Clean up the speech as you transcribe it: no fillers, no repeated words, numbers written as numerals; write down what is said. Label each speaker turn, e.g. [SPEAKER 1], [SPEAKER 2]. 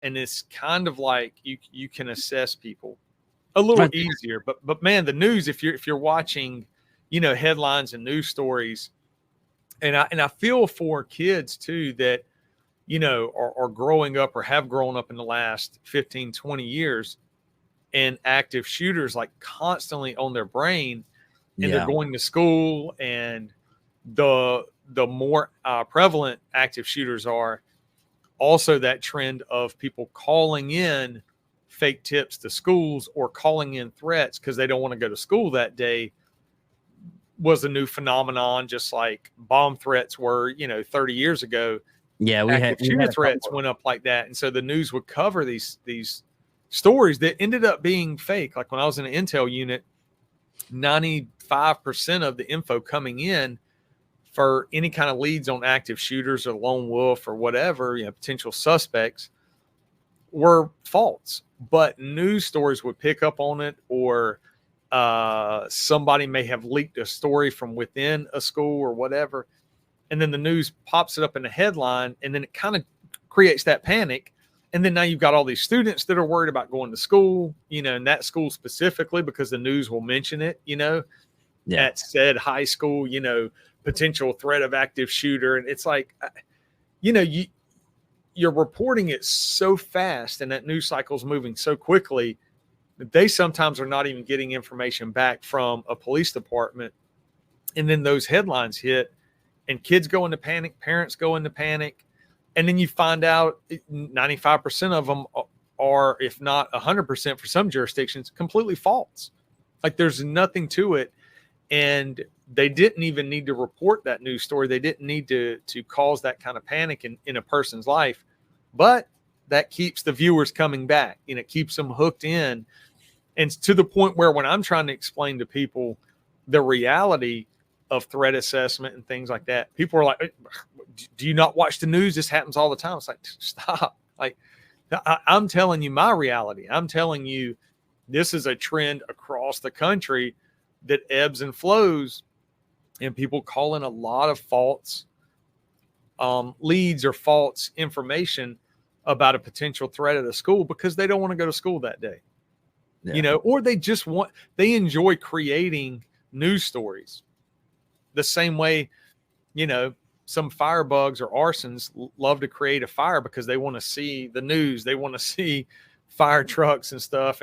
[SPEAKER 1] and it's kind of like you can assess people a little easier. But man, the news, if you're watching, headlines and news stories, and I feel for kids too that are growing up or have grown up in the last 15, 20 years, and active shooters like constantly on their brain, and they're going to school, and the more prevalent active shooters are, also that trend of people calling in fake tips to schools or calling in threats because they don't want to go to school that day was a new phenomenon, just like bomb threats were, 30 years ago.
[SPEAKER 2] Yeah, we
[SPEAKER 1] active
[SPEAKER 2] had
[SPEAKER 1] shooter
[SPEAKER 2] a
[SPEAKER 1] threats
[SPEAKER 2] couple.
[SPEAKER 1] went up like that. And so the news would cover these stories that ended up being fake. Like when I was in an intel unit, 95% of the info coming in for any kind of leads on active shooters or lone wolf or whatever, potential suspects, were false. But news stories would pick up on it, or somebody may have leaked a story from within a school or whatever, and then the news pops it up in the headline, and then it kind of creates that panic. And then now you've got all these students that are worried about going to school, and that school specifically, because the news will mention it, at said high school, potential threat of active shooter. And it's like, you're reporting it so fast, and that news cycle is moving so quickly that they sometimes are not even getting information back from a police department. And then those headlines hit, and kids go into panic, parents go into panic, and then you find out 95% of them are, if not 100% for some jurisdictions, completely false. Like there's nothing to it, and they didn't even need to report that news story. They didn't need to cause that kind of panic in a person's life, but that keeps the viewers coming back, and it keeps them hooked in. And to the point where when I'm trying to explain to people the reality of threat assessment and things like that, people are like, do you not watch the news? This happens all the time. It's like, stop. Like, I'm telling you my reality. I'm telling you this is a trend across the country that ebbs and flows, and people call in a lot of false leads or false information about a potential threat at a school because they don't want to go to school that day. Or they enjoy creating news stories the same way, some firebugs or arsons love to create a fire because they want to see the news. They want to see fire trucks and stuff.